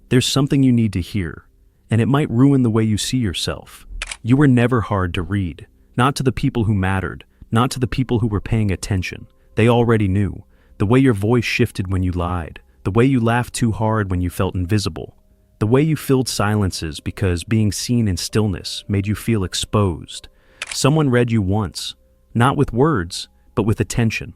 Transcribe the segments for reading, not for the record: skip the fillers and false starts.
There's something you need to hear, and it might ruin the way you see yourself. You were never hard to read, not to the people who mattered, not to the people who were paying attention. They already knew. The way your voice shifted when you lied, the way you laughed too hard when you felt invisible, the way you filled silences because being seen in stillness made you feel exposed. Someone read you once, not with words, but with attention.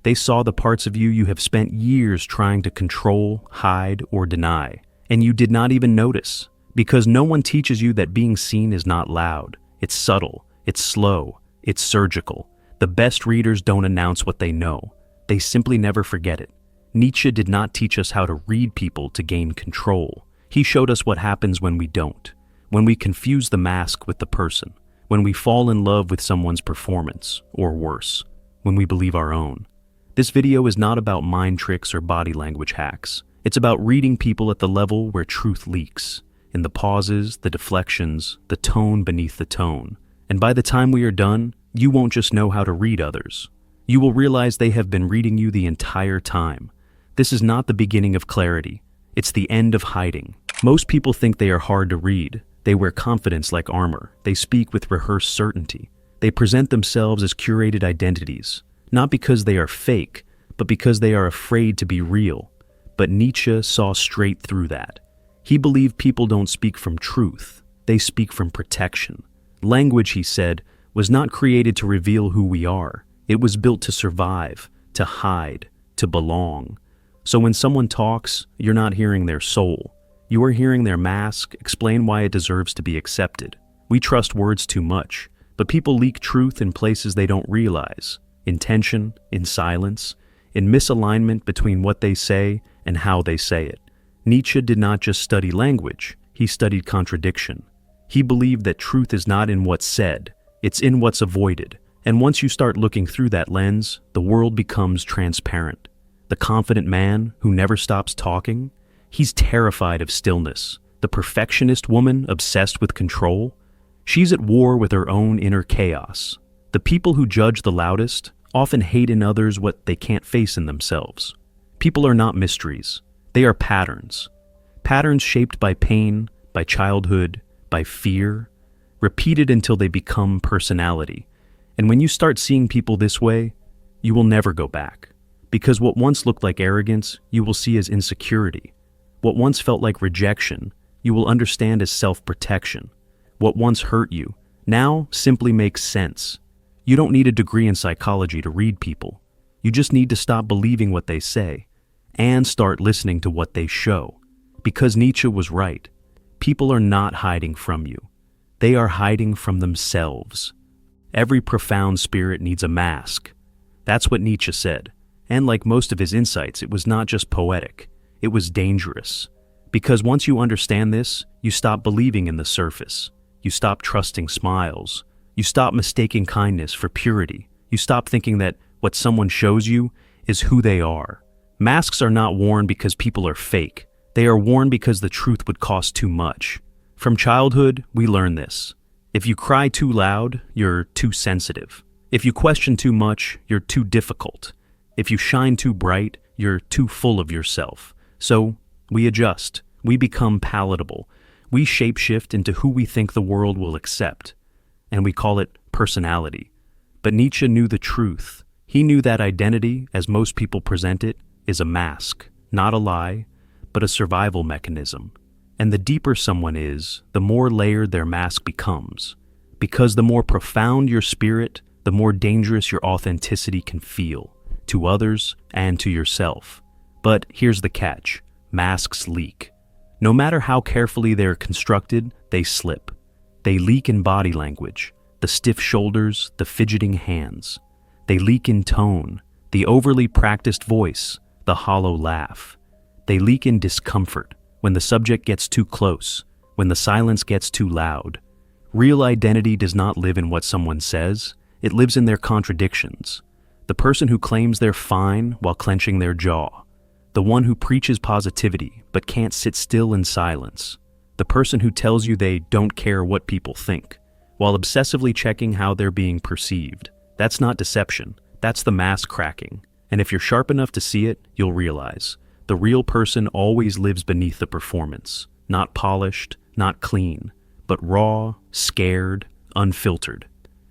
They saw the parts of you you have spent years trying to control, hide, or deny, and you did not even notice, because no one teaches you that being seen is not loud. It's subtle, it's slow, it's surgical. The best readers don't announce what they know. They simply never forget it. Nietzsche did not teach us how to read people to gain control. He showed us what happens when we don't, when we confuse the mask with the person, when we fall in love with someone's performance, or worse, when we believe our own. This video is not about mind tricks or body language hacks. It's about reading people at the level where truth leaks, in the pauses, the deflections, the tone beneath the tone. And by the time we are done, you won't just know how to read others. You will realize they have been reading you the entire time. This is not the beginning of clarity. It's the end of hiding. Most people think they are hard to read. They wear confidence like armor. They speak with rehearsed certainty. They present themselves as curated identities, not because they are fake, but because they are afraid to be real. But Nietzsche saw straight through that. He believed people don't speak from truth. They speak from protection. Language, he said, was not created to reveal who we are. It was built to survive, to hide, to belong. So when someone talks, you're not hearing their soul. You are hearing their mask explain why it deserves to be accepted. We trust words too much, but people leak truth in places they don't realize. In tension, in silence, in misalignment between what they say and how they say it. Nietzsche did not just study language, he studied contradiction. He believed that truth is not in what's said, it's in what's avoided. And once you start looking through that lens, the world becomes transparent. The confident man who never stops talking, he's terrified of stillness. The perfectionist woman obsessed with control, she's at war with her own inner chaos. The people who judge the loudest often hate in others what they can't face in themselves. People are not mysteries. They are patterns. Patterns shaped by pain, by childhood, by fear, repeated until they become personality. And when you start seeing people this way, you will never go back. Because what once looked like arrogance, you will see as insecurity. What once felt like rejection, you will understand as self-protection. What once hurt you, now simply makes sense. You don't need a degree in psychology to read people. You just need to stop believing what they say and start listening to what they show. Because Nietzsche was right. People are not hiding from you. They are hiding from themselves. Every profound spirit needs a mask. That's what Nietzsche said. And like most of his insights, it was not just poetic. It was dangerous. Because once you understand this, you stop believing in the surface. You stop trusting smiles. You stop mistaking kindness for purity. You stop thinking that what someone shows you is who they are. Masks are not worn because people are fake. They are worn because the truth would cost too much. From childhood, we learn this. If you cry too loud, you're too sensitive. If you question too much, you're too difficult. If you shine too bright, you're too full of yourself. So we adjust. We become palatable. We shapeshift into who we think the world will accept. And we call it personality. But Nietzsche knew the truth. He knew that identity, as most people present it, is a mask, not a lie, but a survival mechanism. And the deeper someone is, the more layered their mask becomes. Because the more profound your spirit, the more dangerous your authenticity can feel, to others and to yourself. But here's the catch. Masks leak. No matter how carefully they're constructed, they slip. They leak in body language, the stiff shoulders, the fidgeting hands. They leak in tone, the overly practiced voice, the hollow laugh. They leak in discomfort, when the subject gets too close, when the silence gets too loud. Real identity does not live in what someone says, it lives in their contradictions. The person who claims they're fine while clenching their jaw. The one who preaches positivity but can't sit still in silence. The person who tells you they don't care what people think, while obsessively checking how they're being perceived. That's not deception, that's the mask cracking. And if you're sharp enough to see it, you'll realize. The real person always lives beneath the performance, not polished, not clean, but raw, scared, unfiltered.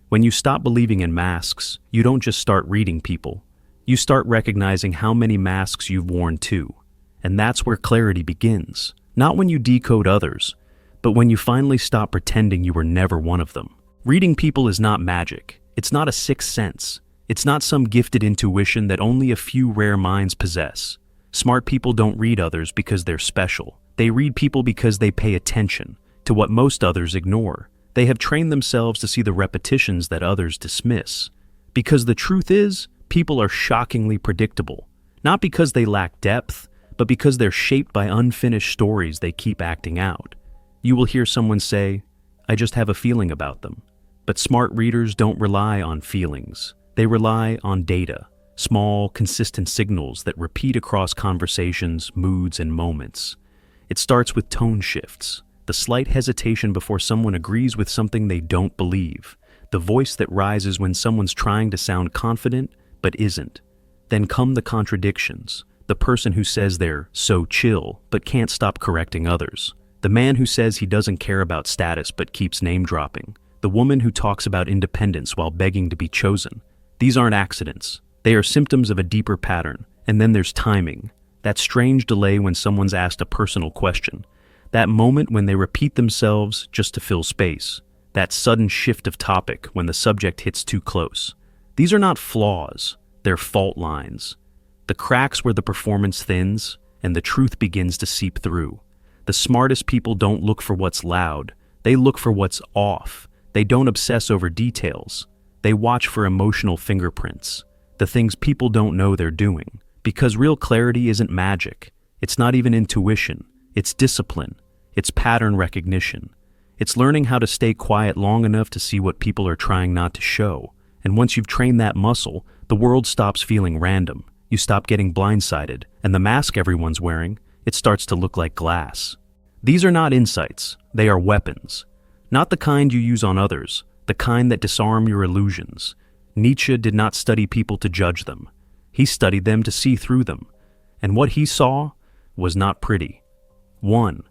When you stop believing in masks, you don't just start reading people. You start recognizing how many masks you've worn too. And that's where clarity begins. Not when you decode others, but when you finally stop pretending you were never one of them. Reading people is not magic. It's not a sixth sense. It's not some gifted intuition that only a few rare minds possess. Smart people don't read others because they're special. They read people because they pay attention to what most others ignore. They have trained themselves to see the repetitions that others dismiss. Because the truth is, people are shockingly predictable. Not because they lack depth, but because they're shaped by unfinished stories they keep acting out. You will hear someone say, "I just have a feeling about them." But smart readers don't rely on feelings. They rely on data, small, consistent signals that repeat across conversations, moods, and moments. It starts with tone shifts, the slight hesitation before someone agrees with something they don't believe, the voice that rises when someone's trying to sound confident but isn't. Then come the contradictions, the person who says they're so chill but can't stop correcting others, the man who says he doesn't care about status but keeps name-dropping, the woman who talks about independence while begging to be chosen. These aren't accidents. They are symptoms of a deeper pattern. And then there's timing, that strange delay when someone's asked a personal question, that moment when they repeat themselves just to fill space, that sudden shift of topic when the subject hits too close. These are not flaws, they're fault lines. The cracks where the performance thins and the truth begins to seep through. The smartest people don't look for what's loud, they look for what's off. They don't obsess over details. They watch for emotional fingerprints, the things people don't know they're doing. Because real clarity isn't magic. It's not even intuition. It's discipline. It's pattern recognition. It's learning how to stay quiet long enough to see what people are trying not to show. And once you've trained that muscle, the world stops feeling random. You stop getting blindsided, and the mask everyone's wearing, it starts to look like glass. These are not insights. They are weapons. Not the kind you use on others, the kind that disarm your illusions. Nietzsche did not study people to judge them. He studied them to see through them. And what he saw was not pretty. 1.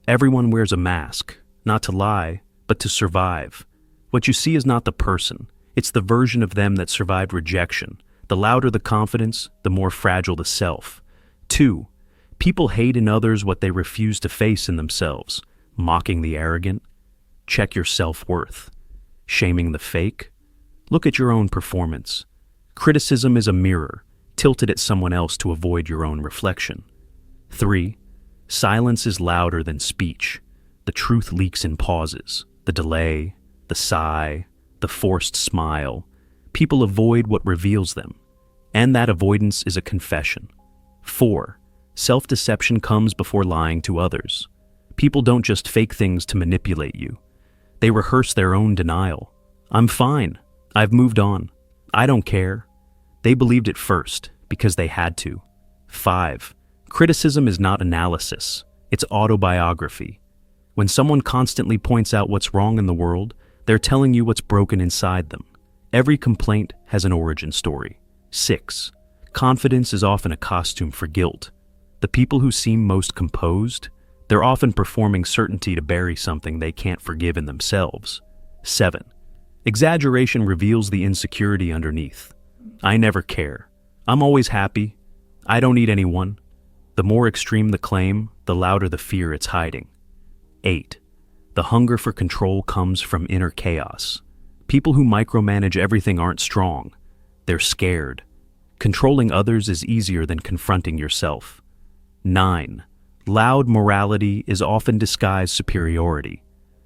Everyone wears a mask, not to lie, but to survive. What you see is not the person. It's the version of them that survived rejection. The louder the confidence, the more fragile the self. 2. People hate in others what they refuse to face in themselves. Mocking the arrogant. Check your self-worth. Shaming the fake. Look at your own performance. Criticism is a mirror, tilted at someone else to avoid your own reflection. 3. Silence is louder than speech. The truth leaks in pauses, the delay, the sigh, the forced smile. People avoid what reveals them, and that avoidance is a confession. 4. Self-deception comes before lying to others. People don't just fake things to manipulate you. They rehearse their own denial. I'm fine. I've moved on. I don't care. They believed it first, because they had to. 5. Criticism is not analysis. It's autobiography. When someone constantly points out what's wrong in the world, they're telling you what's broken inside them. Every complaint has an origin story. 6. Confidence is often a costume for guilt. The people who seem most composed, they're often performing certainty to bury something they can't forgive in themselves. 7. Exaggeration reveals the insecurity underneath. I never care. I'm always happy. I don't need anyone. The more extreme the claim, the louder the fear it's hiding. 8. The hunger for control comes from inner chaos. People who micromanage everything aren't strong. They're scared. Controlling others is easier than confronting yourself. 9. Loud morality is often disguised superiority.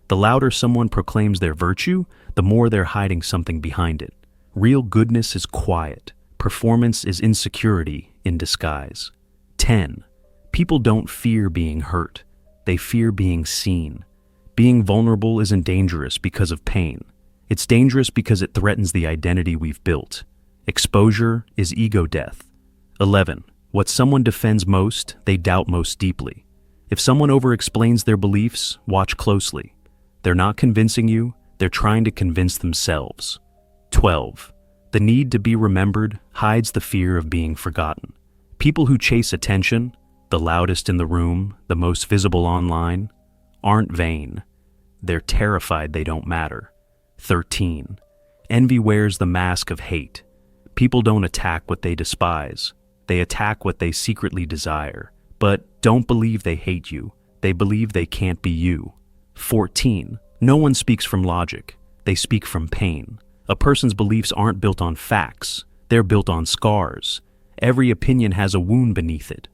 The louder someone proclaims their virtue, the more they're hiding something behind it. Real goodness is quiet. Performance is insecurity in disguise. 10. People don't fear being hurt. They fear being seen. Being vulnerable isn't dangerous because of pain. It's dangerous because it threatens the identity we've built. Exposure is ego death. 11. What someone defends most, they doubt most deeply. If someone over-explains their beliefs, watch closely. They're not convincing you, they're trying to convince themselves. 12. The need to be remembered hides the fear of being forgotten. People who chase attention, the loudest in the room, the most visible online, aren't vain. They're terrified they don't matter. 13. Envy wears the mask of hate. People don't attack what they despise. They attack what they secretly desire. But don't believe they hate you. They believe they can't be you. 14. No one speaks from logic. They speak from pain. A person's beliefs aren't built on facts. They're built on scars. Every opinion has a wound beneath it.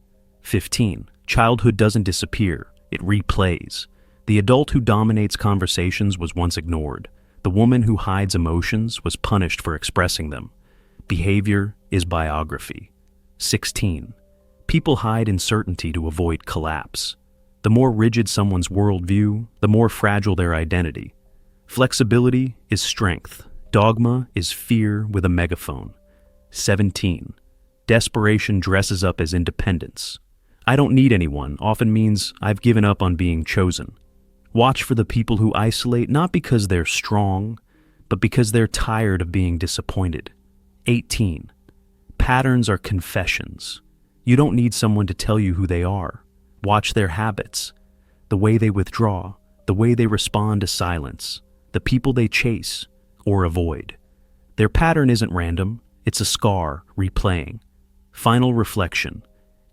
15. Childhood doesn't disappear. It replays. The adult who dominates conversations was once ignored. The woman who hides emotions was punished for expressing them. Behavior is biography. 16. People hide uncertainty to avoid collapse. The more rigid someone's worldview, the more fragile their identity. Flexibility is strength. Dogma is fear with a megaphone. 17. Desperation dresses up as independence. I don't need anyone often means I've given up on being chosen. Watch for the people who isolate not because they're strong, but because they're tired of being disappointed. 18. Patterns are confessions. You don't need someone to tell you who they are. Watch their habits, the way they withdraw, the way they respond to silence, the people they chase or avoid. Their pattern isn't random, it's a scar replaying. Final reflection.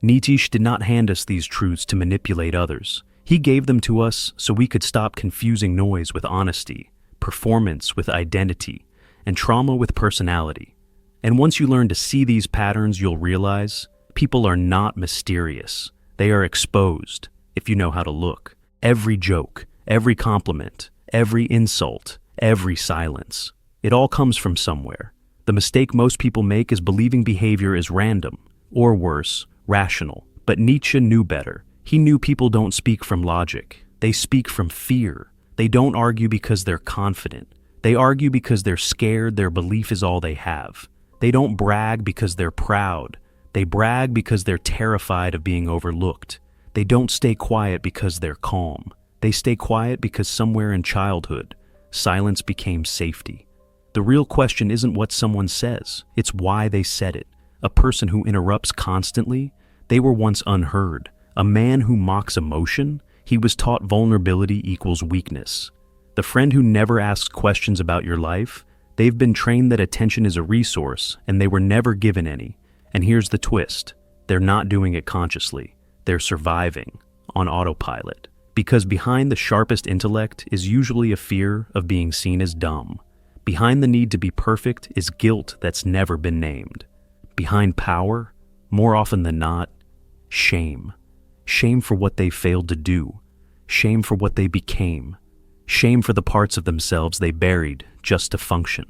Nietzsche did not hand us these truths to manipulate others. He gave them to us so we could stop confusing noise with honesty, performance with identity, and trauma with personality. And once you learn to see these patterns, you'll realize people are not mysterious. They are exposed, if you know how to look. Every joke, every compliment, every insult, every silence. It all comes from somewhere. The mistake most people make is believing behavior is random, or worse, rational. But Nietzsche knew better. He knew people don't speak from logic. They speak from fear. They don't argue because they're confident. They argue because they're scared their belief is all they have. They don't brag because they're proud. They brag because they're terrified of being overlooked. They don't stay quiet because they're calm. They stay quiet because somewhere in childhood, silence became safety. The real question isn't what someone says, it's why they said it. A person who interrupts constantly, they were once unheard. A man who mocks emotion, he was taught vulnerability equals weakness. The friend who never asks questions about your life, they've been trained that attention is a resource and they were never given any. And here's the twist. They're not doing it consciously. They're surviving on autopilot. Because behind the sharpest intellect is usually a fear of being seen as dumb. Behind the need to be perfect is guilt that's never been named. Behind power, more often than not, shame. Shame for what they failed to do. Shame for what they became. Shame for the parts of themselves they buried just to function.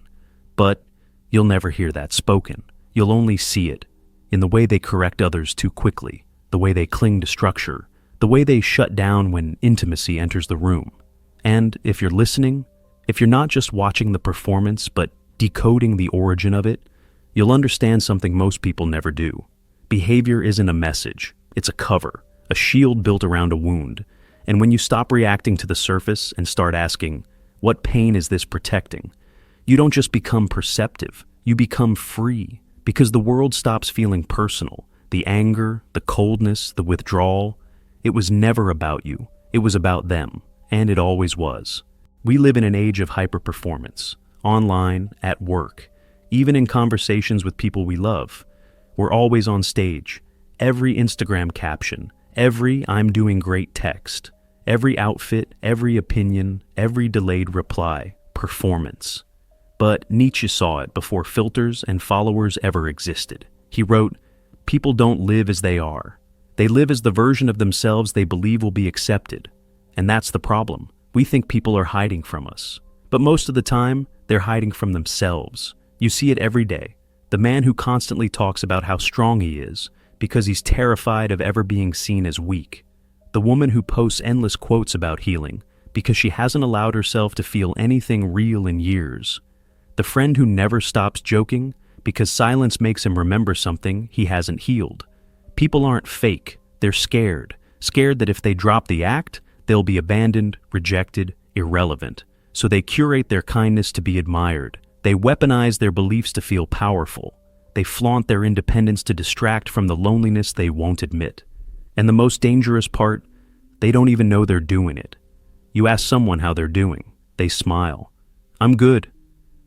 But you'll never hear that spoken. You'll only see it in the way they correct others too quickly, the way they cling to structure, the way they shut down when intimacy enters the room. And if you're listening, if you're not just watching the performance but decoding the origin of it, you'll understand something most people never do. Behavior isn't a message, it's a cover, a shield built around a wound. And when you stop reacting to the surface and start asking, what pain is this protecting? You don't just become perceptive, you become free, because the world stops feeling personal. The anger, the coldness, the withdrawal, it was never about you, it was about them, and it always was. We live in an age of hyper-performance, online, at work, even in conversations with people we love. We're always on stage. Every Instagram caption, every "I'm doing great" text, every outfit, every opinion, every delayed reply, performance. But Nietzsche saw it before filters and followers ever existed. He wrote, "People don't live as they are. They live as the version of themselves they believe will be accepted." And that's the problem. We think people are hiding from us. But most of the time, they're hiding from themselves. You see it every day. The man who constantly talks about how strong he is because he's terrified of ever being seen as weak. The woman who posts endless quotes about healing because she hasn't allowed herself to feel anything real in years. The friend who never stops joking because silence makes him remember something he hasn't healed. People aren't fake, they're scared. Scared that if they drop the act, they'll be abandoned, rejected, irrelevant. So they curate their kindness to be admired. They weaponize their beliefs to feel powerful. They flaunt their independence to distract from the loneliness they won't admit. And the most dangerous part, they don't even know they're doing it. You ask someone how they're doing. They smile. I'm good.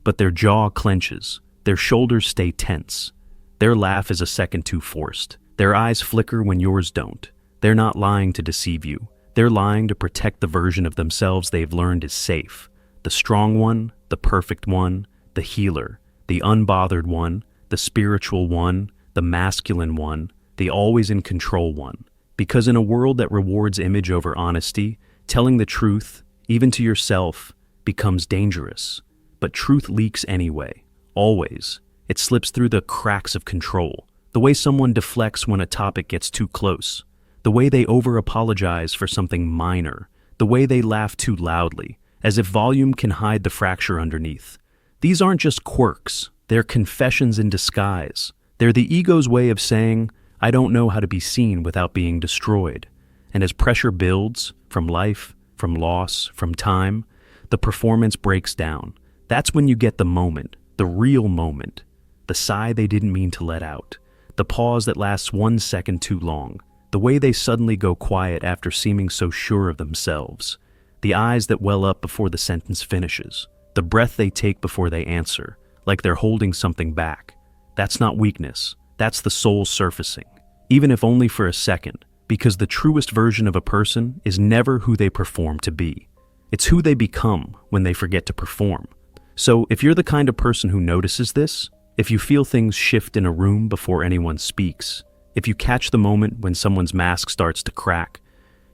But their jaw clenches. Their shoulders stay tense. Their laugh is a second too forced. Their eyes flicker when yours don't. They're not lying to deceive you. They're lying to protect the version of themselves they've learned is safe. The strong one, the perfect one, the healer, the unbothered one, the spiritual one, the masculine one, the always in control one. Because in a world that rewards image over honesty, telling the truth, even to yourself, becomes dangerous. But truth leaks anyway, always. It slips through the cracks of control. The way someone deflects when a topic gets too close. The way they over-apologize for something minor. The way they laugh too loudly, as if volume can hide the fracture underneath. These aren't just quirks. They're confessions in disguise. They're the ego's way of saying, I don't know how to be seen without being destroyed. And as pressure builds, from life, from loss, from time, the performance breaks down. That's when you get the moment, the real moment. The sigh they didn't mean to let out. The pause that lasts 1 second too long. The way they suddenly go quiet after seeming so sure of themselves. The eyes that well up before the sentence finishes. The breath they take before they answer, like they're holding something back. That's not weakness. That's the soul surfacing. Even if only for a second, because the truest version of a person is never who they perform to be. It's who they become when they forget to perform. So if you're the kind of person who notices this, if you feel things shift in a room before anyone speaks, if you catch the moment when someone's mask starts to crack,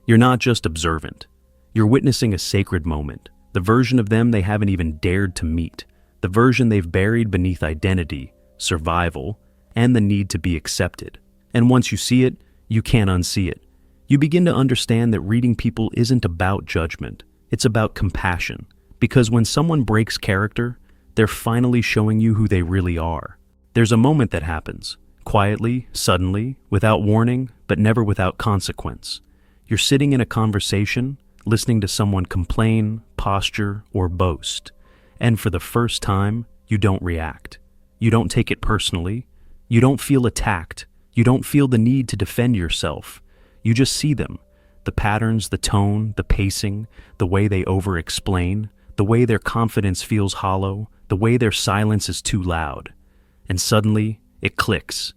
you're not just observant. You're witnessing a sacred moment, the version of them they haven't even dared to meet, the version they've buried beneath identity, survival, and the need to be accepted. And once you see it, you can't unsee it. You begin to understand that reading people isn't about judgment, it's about compassion. Because when someone breaks character, they're finally showing you who they really are. There's a moment that happens, quietly, suddenly, without warning, but never without consequence. You're sitting in a conversation, listening to someone complain, posture, or boast. And for the first time, you don't react. You don't take it personally. You don't feel attacked. You don't feel the need to defend yourself. You just see them. The patterns, the tone, the pacing, the way they over-explain, the way their confidence feels hollow, the way their silence is too loud. And suddenly, it clicks.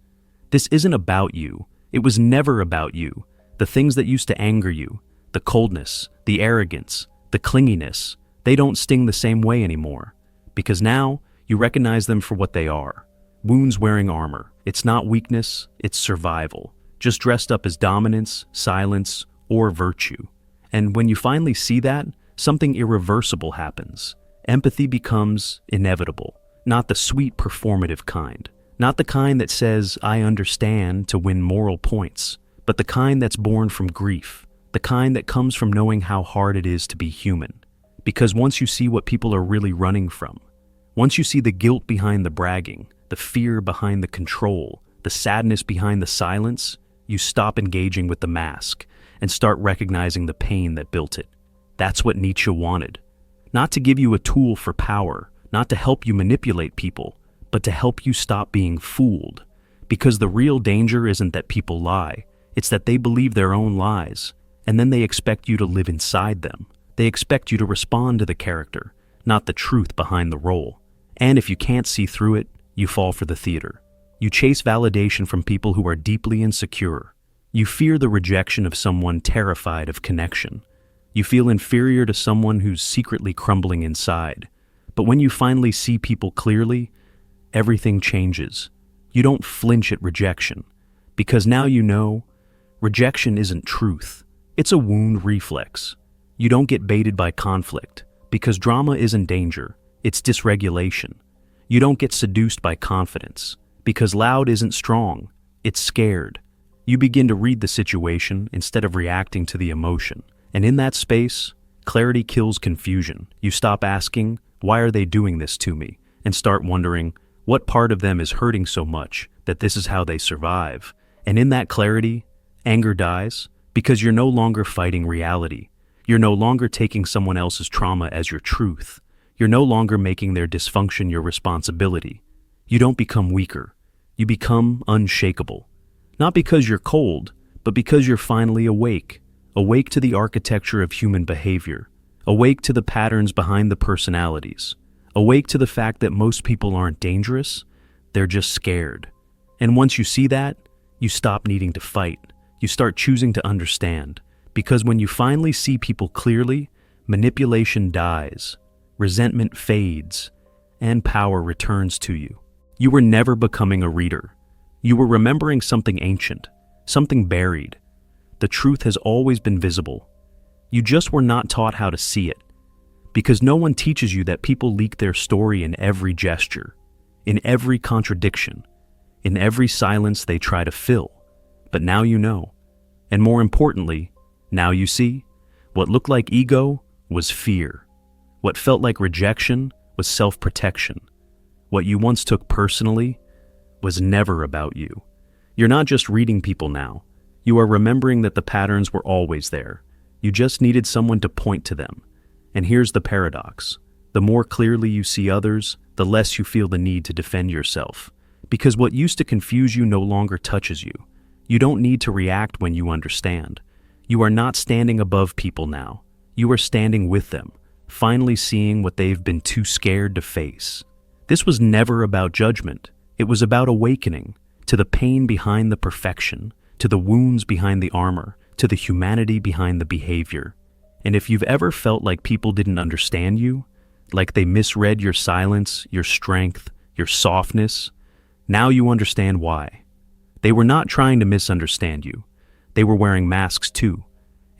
This isn't about you. It was never about you. The things that used to anger you, the coldness, the arrogance, the clinginess, they don't sting the same way anymore. Because now, you recognize them for what they are. Wounds wearing armor. It's not weakness, it's survival. Just dressed up as dominance, silence, or virtue. And when you finally see that, something irreversible happens. Empathy becomes inevitable. Not the sweet performative kind. Not the kind that says, I understand to win moral points. But the kind that's born from grief. The kind that comes from knowing how hard it is to be human. Because once you see what people are really running from, once you see the guilt behind the bragging, the fear behind the control, the sadness behind the silence, you stop engaging with the mask and start recognizing the pain that built it. That's what Nietzsche wanted. Not to give you a tool for power, not to help you manipulate people, but to help you stop being fooled. Because the real danger isn't that people lie, it's that they believe their own lies, and then they expect you to live inside them. They expect you to respond to the character, not the truth behind the role. And if you can't see through it, you fall for the theater. You chase validation from people who are deeply insecure. You fear the rejection of someone terrified of connection. You feel inferior to someone who's secretly crumbling inside. But when you finally see people clearly, everything changes. You don't flinch at rejection, because now you know rejection isn't truth. It's a wound reflex. You don't get baited by conflict, because drama isn't danger, it's dysregulation. You don't get seduced by confidence, because loud isn't strong, it's scared. You begin to read the situation instead of reacting to the emotion. And in that space, clarity kills confusion. You stop asking, why are they doing this to me? And start wondering, what part of them is hurting so much that this is how they survive? And in that clarity, anger dies, because you're no longer fighting reality. You're no longer taking someone else's trauma as your truth. You're no longer making their dysfunction your responsibility. You don't become weaker. You become unshakable. Not because you're cold, but because you're finally awake. Awake to the architecture of human behavior. Awake to the patterns behind the personalities. Awake to the fact that most people aren't dangerous, they're just scared. And once you see that, you stop needing to fight. You start choosing to understand. Because when you finally see people clearly, manipulation dies, resentment fades, and power returns to you. You were never becoming a reader. You were remembering something ancient, something buried. The truth has always been visible. You just were not taught how to see it. Because no one teaches you that people leak their story in every gesture, in every contradiction, in every silence they try to fill. But now you know. And more importantly, now you see, what looked like ego was fear. What felt like rejection was self-protection. What you once took personally was never about you. You're not just reading people now. You are remembering that the patterns were always there. You just needed someone to point to them. And here's the paradox. The more clearly you see others, the less you feel the need to defend yourself. Because what used to confuse you no longer touches you. You don't need to react when you understand. You are not standing above people now. You are standing with them, finally seeing what they've been too scared to face. This was never about judgment. It was about awakening to the pain behind the perfection, to the wounds behind the armor, to the humanity behind the behavior. And if you've ever felt like people didn't understand you, like they misread your silence, your strength, your softness, now you understand why. They were not trying to misunderstand you. They were wearing masks too.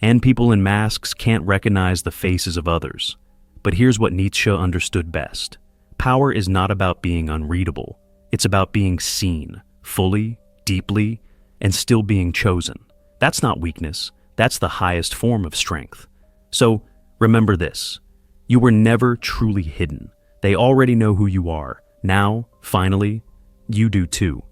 And people in masks can't recognize the faces of others. But here's what Nietzsche understood best. Power is not about being unreadable. It's about being seen, fully, deeply, and still being chosen. That's not weakness. That's the highest form of strength. So, remember this. You were never truly hidden. They already know who you are. Now, finally, you do too.